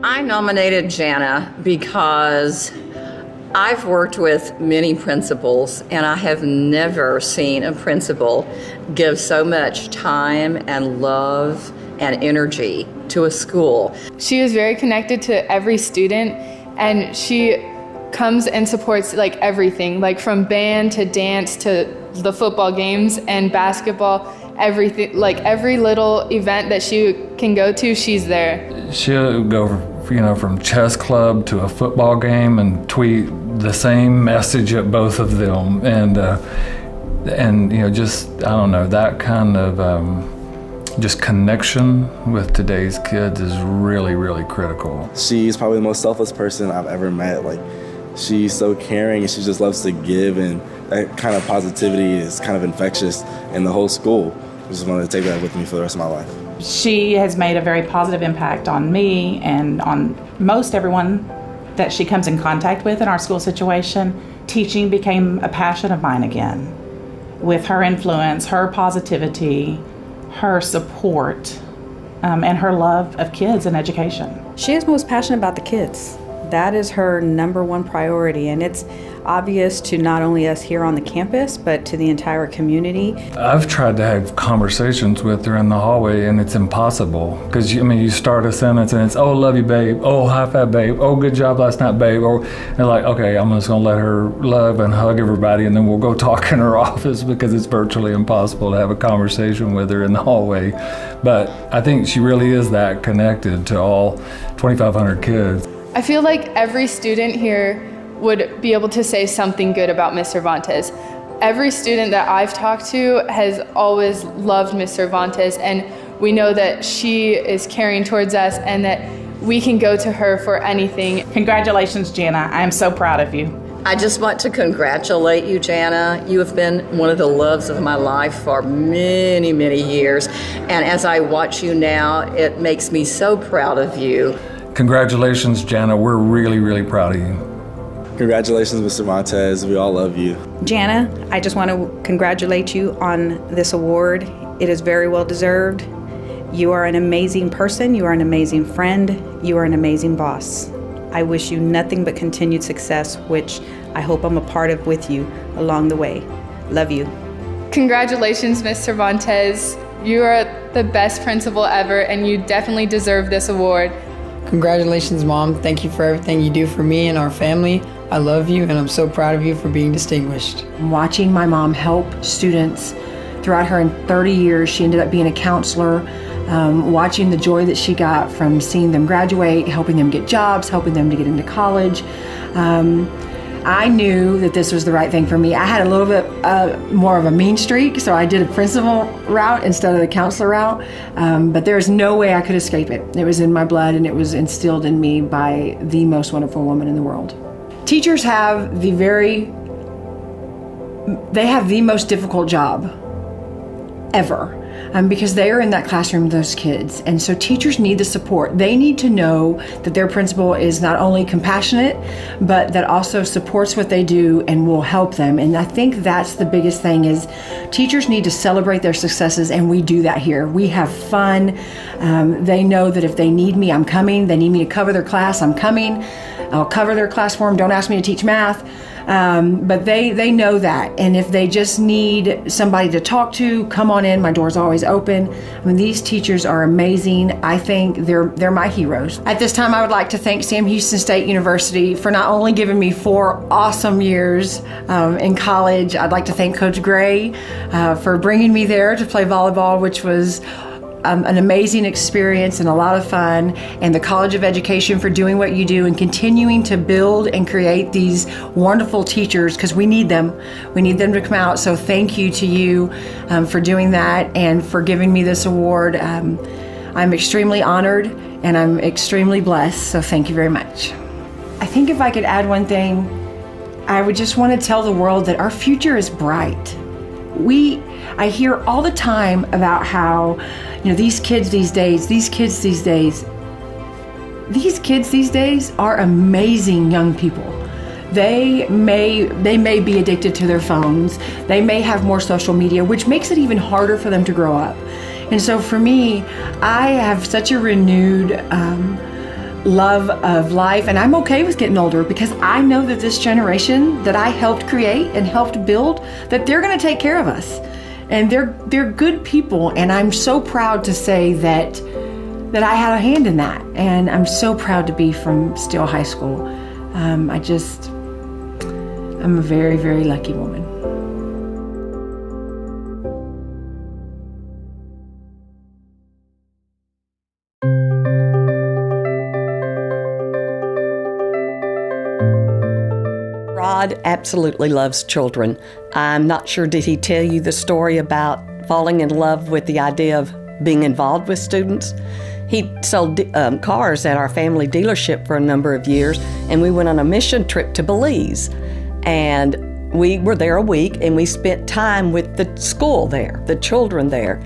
I nominated Jana because I've worked with many principals, and I have never seen a principal give so much time and love and energy to a school. She is very connected to every student, and she comes and supports like everything, like from band to dance to the football games and basketball, everything, like every little event that she can go to, she's there. She'll go, from chess club to a football game and tweet the same message at both of them, and just, I don't know, that kind of just connection with today's kids is really, really critical. She's probably the most selfless person I've ever met. Like, she's so caring and she just loves to give, and that kind of positivity is kind of infectious in the whole school. I just wanted to take that with me for the rest of my life. She has made a very positive impact on me and on most everyone that she comes in contact with in our school situation. Teaching became a passion of mine again. With her influence, her positivity, her support, and her love of kids and education. She is most passionate about the kids. That is her number one priority, and it's obvious to not only us here on the campus, but to the entire community. I've tried to have conversations with her in the hallway, and it's impossible. Because, you start a sentence and it's, oh, love you, babe. Oh, high five, babe. Oh, good job last night, babe. Or they're like, okay, I'm just gonna let her love and hug everybody, and then we'll go talk in her office, because it's virtually impossible to have a conversation with her in the hallway. But I think she really is that connected to all 2,500 kids. I feel like every student here would be able to say something good about Ms. Cervantes. Every student that I've talked to has always loved Ms. Cervantes, and we know that she is caring towards us and that we can go to her for anything. Congratulations, Jana. I am so proud of you. I just want to congratulate you, Jana. You have been one of the loves of my life for many, many years. And as I watch you now, it makes me so proud of you. Congratulations, Jana. We're really, really proud of you. Congratulations, Mr. Montez. We all love you. Jana, I just want to congratulate you on this award. It is very well deserved. You are an amazing person. You are an amazing friend. You are an amazing boss. I wish you nothing but continued success, which I hope I'm a part of with you along the way. Love you. Congratulations, Ms. Cervantes. You are the best principal ever, and you definitely deserve this award. Congratulations, Mom. Thank you for everything you do for me and our family. I love you, and I'm so proud of you for being distinguished. Watching my mom help students throughout her 30 years, she ended up being a counselor. Watching the joy that she got from seeing them graduate, helping them get jobs, helping them to get into college. I knew that this was the right thing for me. I had a little bit more of a mean streak, so I did a principal route instead of the counselor route. But there's no way I could escape it. It was in my blood, and it was instilled in me by the most wonderful woman in the world. Teachers have the most difficult job ever. Because they are in that classroom with those kids. And so teachers need the support. They need to know that their principal is not only compassionate, but that also supports what they do and will help them. And I think that's the biggest thing, is teachers need to celebrate their successes, and we do that here. We have fun. They know that if they need me, I'm coming. They need me to cover their class, I'm coming. I'll cover their class for them. Don't ask me to teach math. But they know that, and if they just need somebody to talk to, come on in. My door's always open. I mean, these teachers are amazing. I think they're my heroes. At this time, I would like to thank Sam Houston State University for not only giving me 4 awesome years in college. I'd like to thank Coach Gray for bringing me there to play volleyball, which was an amazing experience and a lot of fun, and the College of Education for doing what you do and continuing to build and create these wonderful teachers, because we need them. We need them to come out. So thank you to you for doing that and for giving me this award. I'm extremely honored and I'm extremely blessed. So thank you very much. I think if I could add one thing, I would just want to tell the world that our future is bright. I hear all the time about how, these kids these days are amazing young people. They may be addicted to their phones. They may have more social media, which makes it even harder for them to grow up. And so for me, I have such a renewed love of life, and I'm okay with getting older because I know that this generation that I helped create and helped build, that they're going to take care of us, and they're good people, and I'm so proud to say that I had a hand in that, and I'm so proud to be from Steele High School. I'm a very, very lucky woman. Rod absolutely loves children. I'm not sure, did he tell you the story about falling in love with the idea of being involved with students? He sold cars at our family dealership for a number of years, and we went on a mission trip to Belize. And we were there a week, and we spent time with the school there, the children there.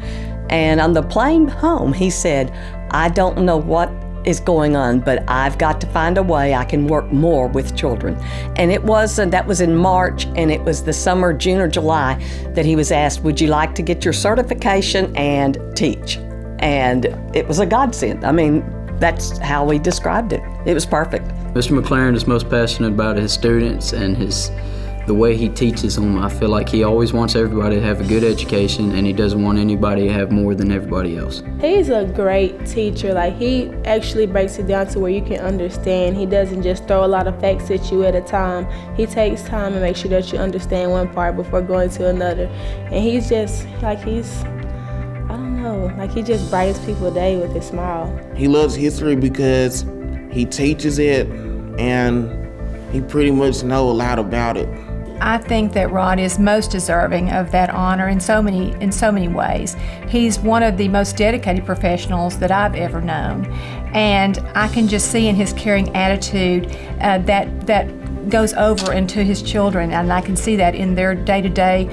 And on the plane home, he said, I don't know what is going on, but I've got to find a way I can work more with children. And that was in March, and it was the summer, June or July, that he was asked, would you like to get your certification and teach? And it was a godsend. I mean, that's how we described it. It was perfect. Mr. McLaren is most passionate about his students and the way he teaches them. I feel like he always wants everybody to have a good education, and he doesn't want anybody to have more than everybody else. He's a great teacher. Like, he actually breaks it down to where you can understand. He doesn't just throw a lot of facts at you at a time. He takes time and makes sure that you understand one part before going to another. And he's just, like, he just brightens people's day with his smile. He loves history because he teaches it, and he pretty much knows a lot about it. I think that Rod is most deserving of that honor in so many ways. He's one of the most dedicated professionals that I've ever known, and I can just see in his caring attitude that goes over into his children, and I can see that in their day-to-day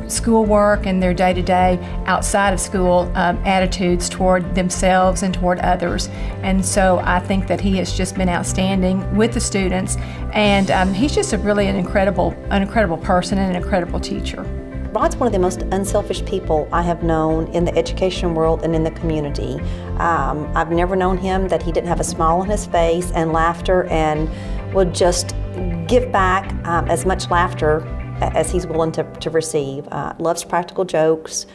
schoolwork and their day-to-day outside of school attitudes toward themselves and toward others. And so I think that he has just been outstanding with the students, and he's just an incredible person and an incredible teacher. Rod's one of the most unselfish people I have known in the education world and in the community. I've never known him that he didn't have a smile on his face and laughter, and would just give back as much laughter as he's willing to receive. Loves practical jokes.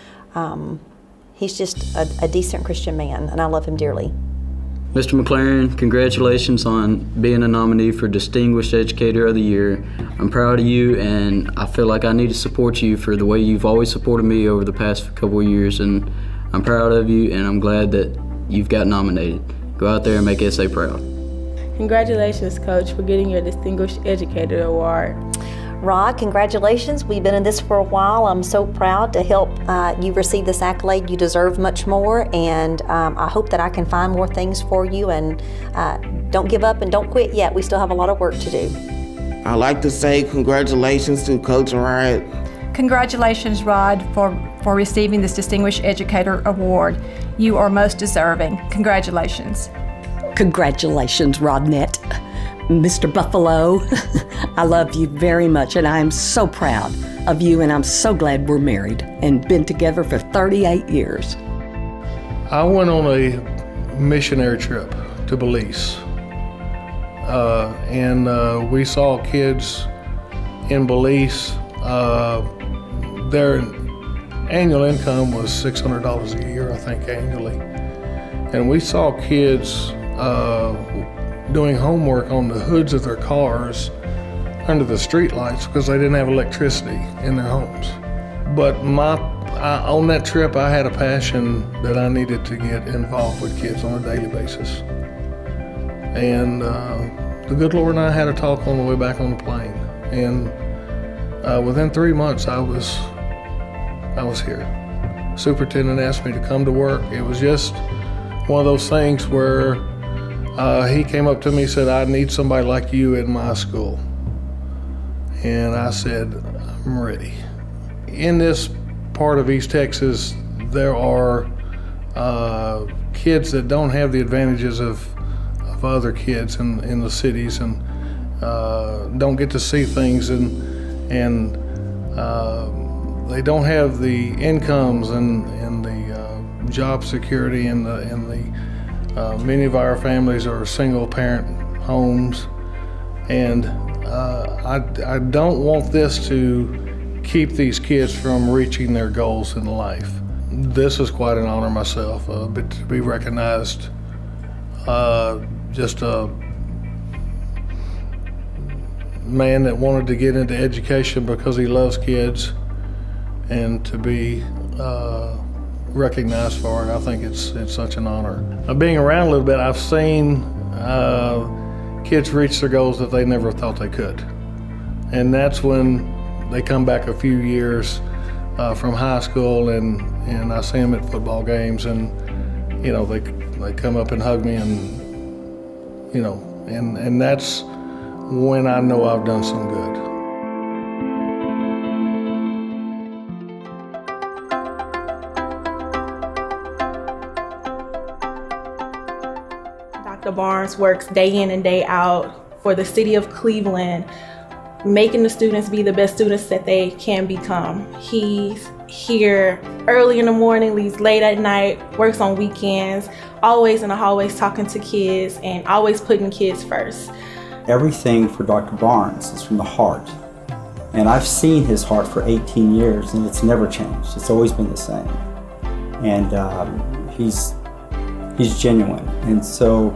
He's just a decent Christian man, and I love him dearly. Mr. McLaren, congratulations on being a nominee for Distinguished Educator of the Year. I'm proud of you, and I feel like I need to support you for the way you've always supported me over the past couple of years, and I'm proud of you, and I'm glad that you've got nominated. Go out there and make SA proud. Congratulations, Coach, for getting your Distinguished Educator Award. Rod, congratulations. We've been in this for a while. I'm so proud to help you receive this accolade. You deserve much more, and I hope that I can find more things for you, and don't give up and don't quit yet. We still have a lot of work to do. I'd like to say congratulations to Coach Rod. Congratulations, Rod, for receiving this Distinguished Educator Award. You are most deserving. Congratulations. Congratulations, Rodnette. Mr. Buffalo, I love you very much, and I am so proud of you, and I'm so glad we're married and been together for 38 years. I went on a missionary trip to Belize, and we saw kids in Belize. Their annual income was $600 a year, I think, annually. And we saw kids doing homework on the hoods of their cars under the street lights because they didn't have electricity in their homes. But on that trip, I had a passion that I needed to get involved with kids on a daily basis. And the good Lord and I had a talk on the way back on the plane. And within 3 months, I was here. Superintendent asked me to come to work. It was just one of those things where he came up to me and said, I need somebody like you in my school. And I said, I'm ready. In this part of East Texas, there are kids that don't have the advantages of other kids in the cities, and don't get to see things, and they don't have the incomes and the job security and the Many of our families are single-parent homes, and I don't want this to keep these kids from reaching their goals in life. This is quite an honor myself, but to be recognized, just a man that wanted to get into education because he loves kids, and to be recognized for it, I think it's such an honor. Being around a little bit, I've seen kids reach their goals that they never thought they could. And that's when they come back a few years from high school, and I see them at football games, and you know, they come up and hug me, and you know, and that's when I know I've done some good. Dr. Barnes works day in and day out for the city of Cleveland, making the students be the best students that they can become. He's here early in the morning, leaves late at night, works on weekends, always in the hallways talking to kids and always putting kids first. Everything for Dr. Barnes is from the heart. And I've seen his heart for 18 years, and it's never changed. It's always been the same. And he's genuine. And so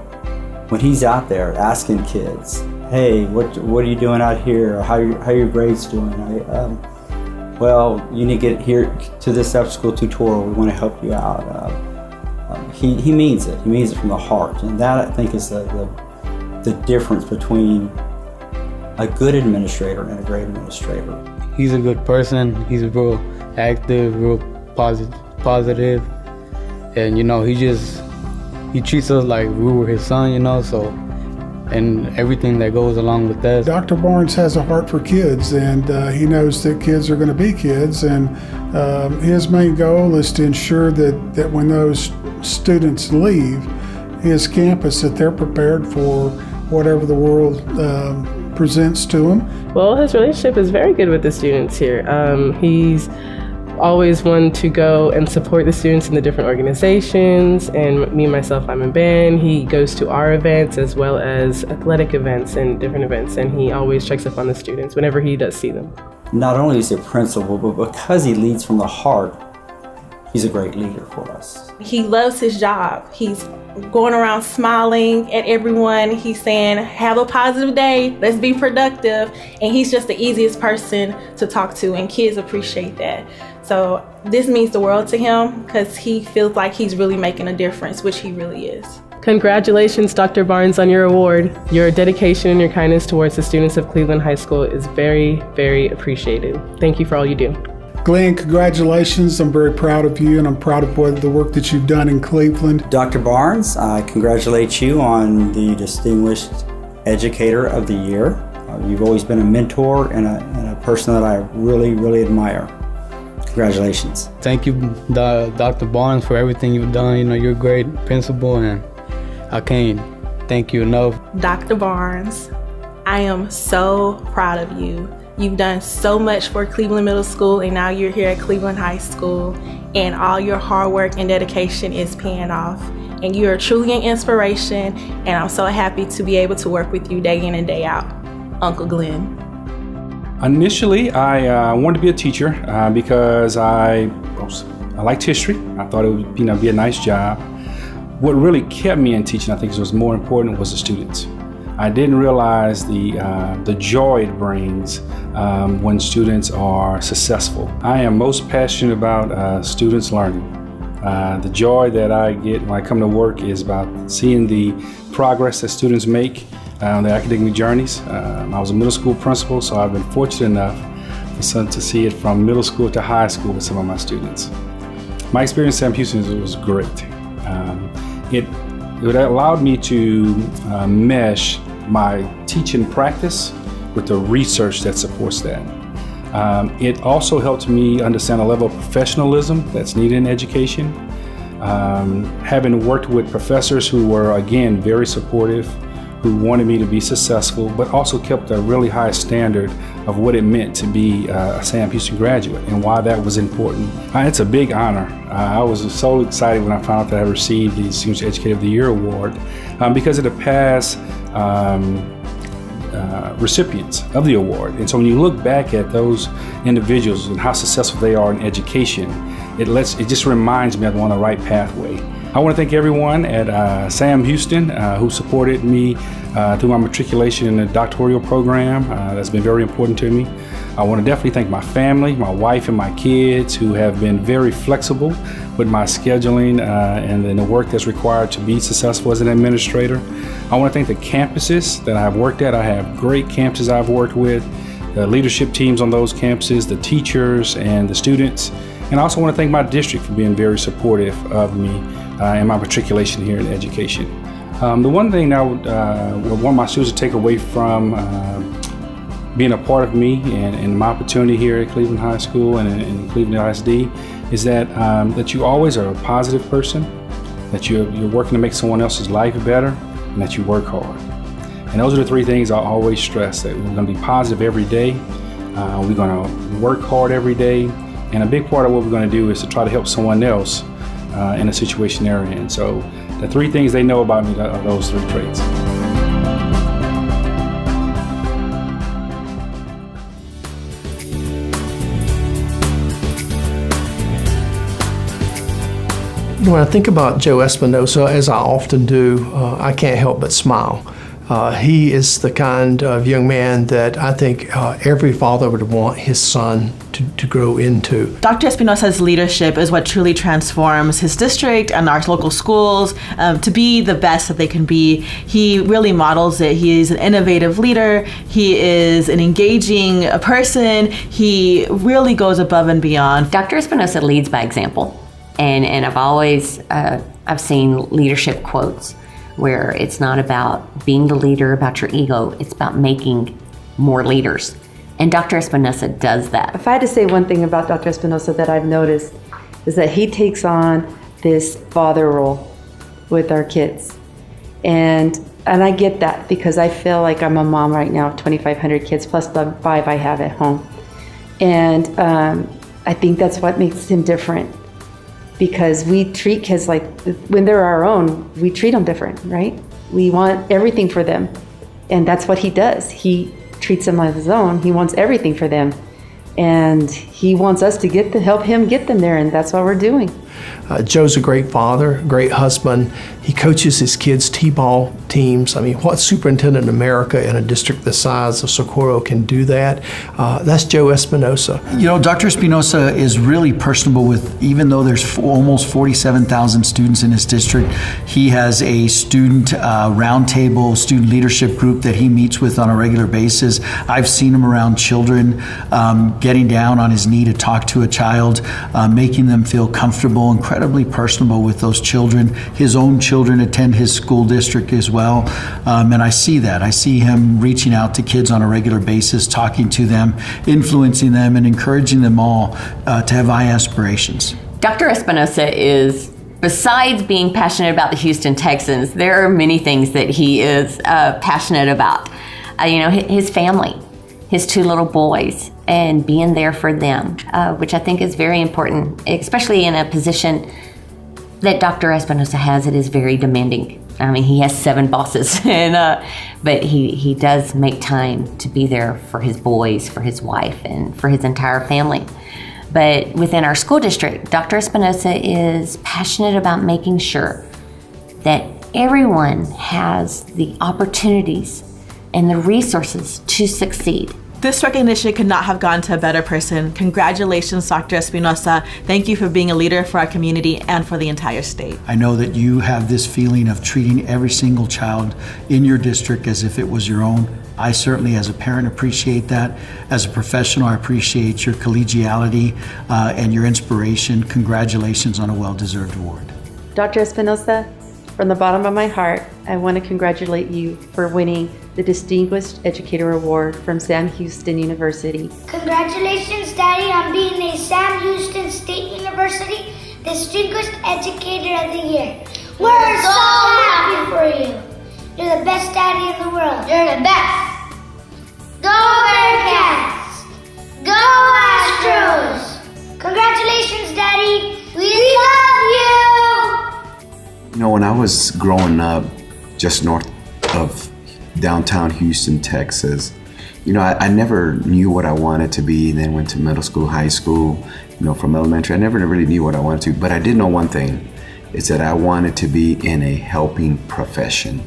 when he's out there asking kids, hey, what are you doing out here? Or how are your grades doing? Well, you need to get here to this after-school tutorial. We want to help you out. He means it. He means it from the heart. And that, I think, is the difference between a good administrator and a great administrator. He's a good person. He's real active, real positive. And, you know, he treats us like we were his son, you know, so, and everything that goes along with that. Dr. Barnes has a heart for kids, and he knows that kids are going to be kids, and his main goal is to ensure that when those students leave his campus, that they're prepared for whatever the world presents to them. Well, his relationship is very good with the students here. He's always one to go and support the students in the different organizations, and me, myself, I'm in band. He goes to our events as well as athletic events and different events, and he always checks up on the students whenever he does see them. Not only is he a principal, but because he leads from the heart, he's a great leader for us. He loves his job. He's going around smiling at everyone. He's saying, have a positive day, let's be productive. And he's just the easiest person to talk to, and kids appreciate that. So this means the world to him because he feels like he's really making a difference, which he really is. Congratulations, Dr. Barnes, on your award. Your dedication and your kindness towards the students of Cleveland High School is very, very appreciated. Thank you for all you do. Glenn, congratulations. I'm very proud of you, and I'm proud of the work that you've done in Cleveland. Dr. Barnes, I congratulate you on the Distinguished Educator of the Year. You've always been a mentor and a person that I really, really admire. Congratulations. Thank you, Dr. Barnes, for everything you've done. You know, you're a great principal, and I can't thank you enough. Dr. Barnes, I am so proud of you. You've done so much for Cleveland Middle School, and now you're here at Cleveland High School, and all your hard work and dedication is paying off. And you are truly an inspiration, and I'm so happy to be able to work with you day in and day out. Uncle Glenn. Initially, I wanted to be a teacher because I liked history. I thought it would be a nice job. What really kept me in teaching, I think was more important, was the students. I didn't realize the joy it brings when students are successful. I am most passionate about students learning. The joy that I get when I come to work is about seeing the progress that students make on their academic journeys. I was a middle school principal, so I've been fortunate enough to see it from middle school to high school with some of my students. My experience at Sam Houston was great. It allowed me to mesh my teaching practice with the research that supports that. It also helped me understand a level of professionalism that's needed in education. Having worked with professors who were, again, very supportive, who wanted me to be successful, but also kept a really high standard of what it meant to be a Sam Houston graduate and why that was important. It's a big honor. I was so excited when I found out that I received the Student Educator of the Year award because of the past recipients of the award. And so when you look back at those individuals and how successful they are in education, it just reminds me I'm on the right pathway. I want to thank everyone at Sam Houston who supported me through my matriculation in the doctoral program. That's been very important to me. I want to definitely thank my family, my wife and my kids who have been very flexible with my scheduling and the work that's required to be successful as an administrator. I want to thank the campuses that I've worked at. I have great campuses I've worked with, the leadership teams on those campuses, the teachers and the students. And I also want to thank my district for being very supportive of me in my matriculation here in education. The one thing I would want my students to take away from being a part of me and my opportunity here at Cleveland High School and in Cleveland ISD is that you always are a positive person, that you're working to make someone else's life better, and that you work hard. And those are the three things I always stress, that we're going to be positive every day, we're going to work hard every day, and a big part of what we're going to do is to try to help someone else in a situation they're in. So the three things they know about me are those three traits. When I think about Joe Espinosa, as I often do, I can't help but smile. He is the kind of young man that I think every father would want his son to grow into. Dr. Espinosa's leadership is what truly transforms his district and our local schools to be the best that they can be. He really models it. He is an innovative leader. He is an engaging person. He really goes above and beyond. Dr. Espinosa leads by example. And I've always, I've seen leadership quotes where it's not about being the leader, about your ego, it's about making more leaders. And Dr. Espinosa does that. If I had to say one thing about Dr. Espinosa that I've noticed is that he takes on this father role with our kids. And I get that because I feel like I'm a mom right now of 2,500 kids plus the 5 I have at home. And I think that's what makes him different. Because we treat kids like, when they're our own, we treat them different, right? We want everything for them. And that's what he does. He treats them like his own. He wants everything for them. And he wants us to help him get them there, and that's what we're doing. Joe's a great father, great husband. He coaches his kids' t-ball teams. I mean, what superintendent in America in a district the size of Socorro can do that? That's Joe Espinosa. You know, Dr. Espinosa is really personable with, even though there's almost 47,000 students in his district, he has a student roundtable, student leadership group that he meets with on a regular basis. I've seen him around children, getting down on his knee to talk to a child, making them feel comfortable, incredibly personable with those children. His own children attend his school district as well, and I see that. I see him reaching out to kids on a regular basis, talking to them, influencing them, and encouraging them all to have high aspirations. Dr. Espinosa is, besides being passionate about the Houston Texans, there are many things that he is passionate about. His family, his 2 little boys, and being there for them, which I think is very important, especially in a position that Dr. Espinosa has. It is very demanding. I mean, he has 7 bosses, but he does make time to be there for his boys, for his wife, and for his entire family. But within our school district, Dr. Espinosa is passionate about making sure that everyone has the opportunities and the resources to succeed. This recognition could not have gone to a better person. Congratulations, Dr. Espinosa. Thank you for being a leader for our community and for the entire state. I know that you have this feeling of treating every single child in your district as if it was your own. I certainly, as a parent, appreciate that. As a professional, I appreciate your collegiality and your inspiration. Congratulations on a well-deserved award. Dr. Espinosa, from the bottom of my heart, I want to congratulate you for winning the Distinguished Educator Award from Sam Houston University. Congratulations, Daddy, on being a Sam Houston State University Distinguished Educator of the Year. We're so happy for you. You're the best daddy in the world. You're the best. Go Bearcats! Go Astros! Congratulations, Daddy. We love you! You know, when I was growing up just north of downtown Houston, Texas, you know, I never knew what I wanted to be. Then went to middle school, high school, you know, from elementary. I never really knew what I wanted to, but I did know one thing. Is that I wanted to be in a helping profession.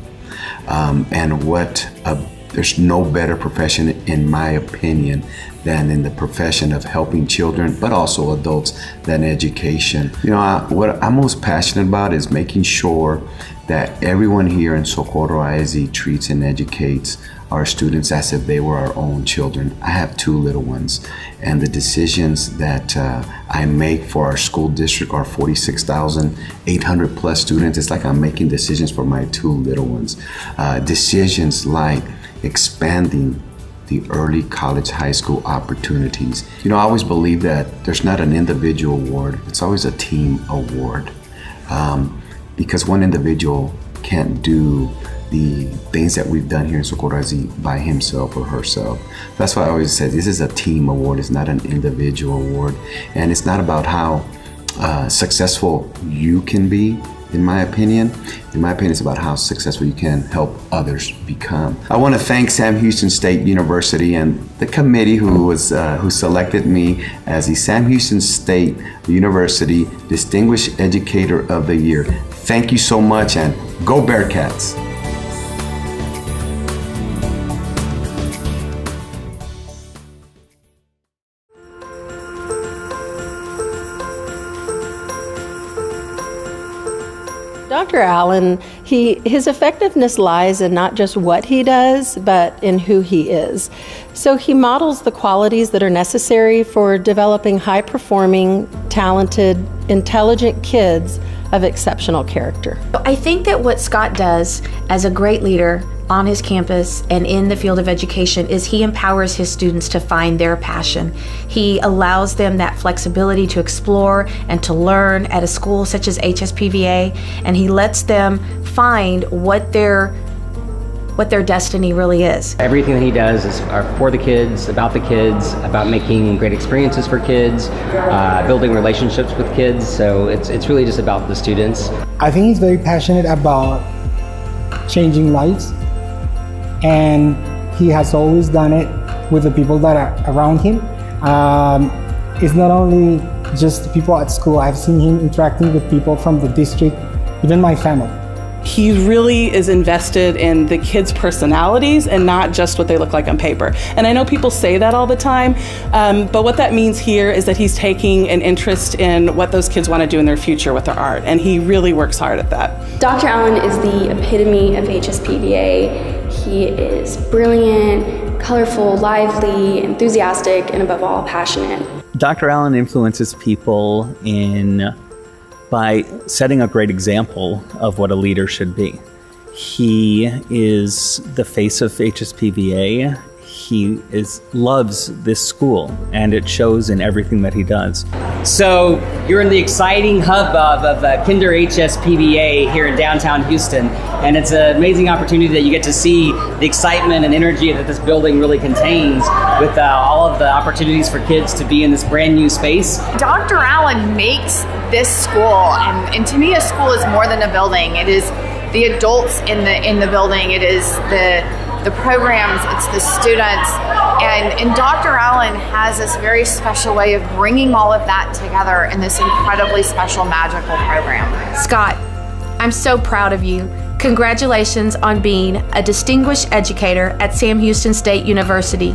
There's no better profession, in my opinion, than in the profession of helping children, but also adults, than education. You know, what I'm most passionate about is making sure that everyone here in Socorro ISD treats and educates our students as if they were our own children. I have 2 little ones, and the decisions that I make for our school district, our 46,800 plus students, it's like I'm making decisions for my 2 little ones. Decisions like expanding the early college, high school opportunities. You know, I always believe that there's not an individual award, it's always a team award. Because one individual can't do the things that we've done here in Socorro ISD by himself or herself. That's why I always say this is a team award, it's not an individual award. And it's not about how successful you can be, in my opinion. In my opinion, it's about how successful you can help others become. I want to thank Sam Houston State University and the committee who selected me as the Sam Houston State University Distinguished Educator of the Year. Thank you so much, and go Bearcats! Dr. Allen, his effectiveness lies in not just what he does, but in who he is. So he models the qualities that are necessary for developing high-performing, talented, intelligent kids of exceptional character. I think that what Scott does as a great leader on his campus and in the field of education is he empowers his students to find their passion. He allows them that flexibility to explore and to learn at a school such as HSPVA, and he lets them find what their destiny really is. Everything that he does is for the kids, about making great experiences for kids, building relationships with kids. So it's really just about the students. I think he's very passionate about changing lives, and he has always done it with the people that are around him. It's not only just the people at school. I've seen him interacting with people from the district, even my family. He really is invested in the kids' personalities and not just what they look like on paper. And I know people say that all the time, but what that means here is that he's taking an interest in what those kids want to do in their future with their art, and he really works hard at that. Dr. Allen is the epitome of HSPVA. He is brilliant, colorful, lively, enthusiastic, and above all, passionate. Dr. Allen influences people by setting a great example of what a leader should be. He is the face of HSPVA. He loves this school, and it shows in everything that he does. So you're in the exciting hubbub of Kinder HSPVA here in downtown Houston, and it's an amazing opportunity that you get to see the excitement and energy that this building really contains with all of the opportunities for kids to be in this brand new space. Dr. Allen makes this school, and to me a school is more than a building. It is the adults in the building, it is the programs, it's the students, and Dr. Allen has this very special way of bringing all of that together in this incredibly special, magical program. Scott, I'm so proud of you. Congratulations on being a distinguished educator at Sam Houston State University.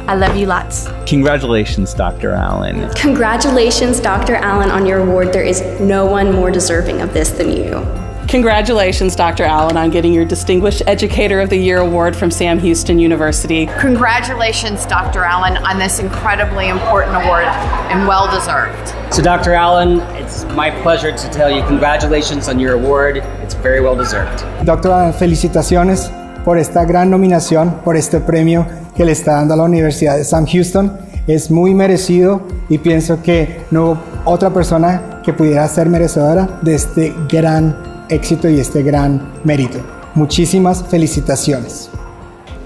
I love you lots. Congratulations, Dr. Allen. Congratulations, Dr. Allen, on your award. There is no one more deserving of this than you. Congratulations, Dr. Allen, on getting your Distinguished Educator of the Year award from Sam Houston University. Congratulations, Dr. Allen, on this incredibly important award and well-deserved. So Dr. Allen, it's my pleasure to tell you congratulations on your award. It's very well deserved. Dr. Allen, felicitaciones por esta gran nominación, por este premio que le está dando a la Universidad de Sam Houston. Es muy merecido y pienso que no hubo otra persona que pudiera ser merecedora de este gran éxito y este gran mérito. Muchísimas felicitaciones.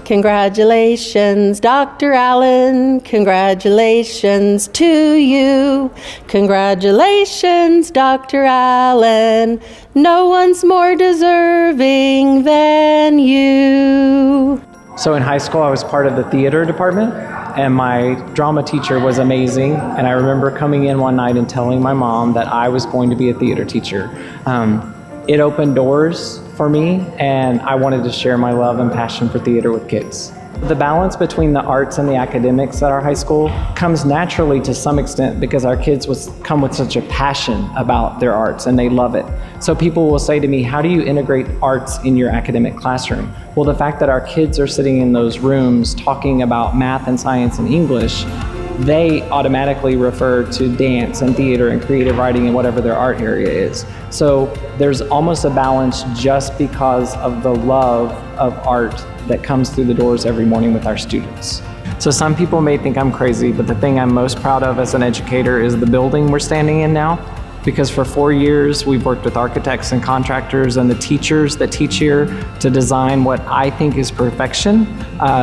Congratulations, Dr. Allen. Congratulations to you. Congratulations, Dr. Allen. No one's more deserving than you. So in high school, I was part of the theater department, and my drama teacher was amazing. And I remember coming in one night and telling my mom that I was going to be a theater teacher. It opened doors for me, and I wanted to share my love and passion for theater with kids. The balance between the arts and the academics at our high school comes naturally to some extent because our kids come with such a passion about their arts and they love it. So people will say to me, how do you integrate arts in your academic classroom? Well, the fact that our kids are sitting in those rooms talking about math and science and English, they automatically refer to dance and theater and creative writing and whatever their art area is. So there's almost a balance just because of the love of art that comes through the doors every morning with our students. So some people may think I'm crazy, but the thing I'm most proud of as an educator is the building we're standing in now. Because for 4 years, we've worked with architects and contractors and the teachers that teach here to design what I think is perfection.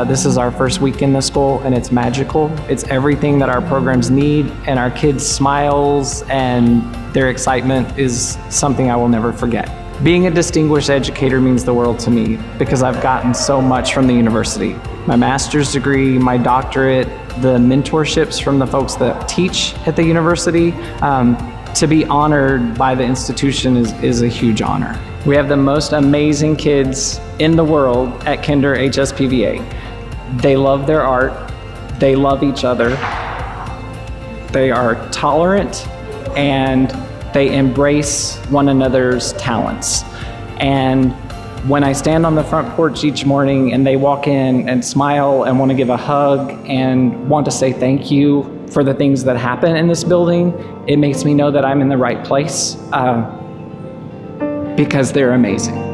This is our first week in the school, and it's magical. It's everything that our programs need, and our kids' smiles and their excitement is something I will never forget. Being a distinguished educator means the world to me because I've gotten so much from the university. My master's degree, my doctorate, the mentorships from the folks that teach at the university. To be honored by the institution is a huge honor. We have the most amazing kids in the world at Kinder HSPVA. They love their art, they love each other, they are tolerant, and they embrace one another's talents. And when I stand on the front porch each morning and they walk in and smile and want to give a hug and want to say thank you for the things that happen in this building, it makes me know that I'm in the right place because they're amazing.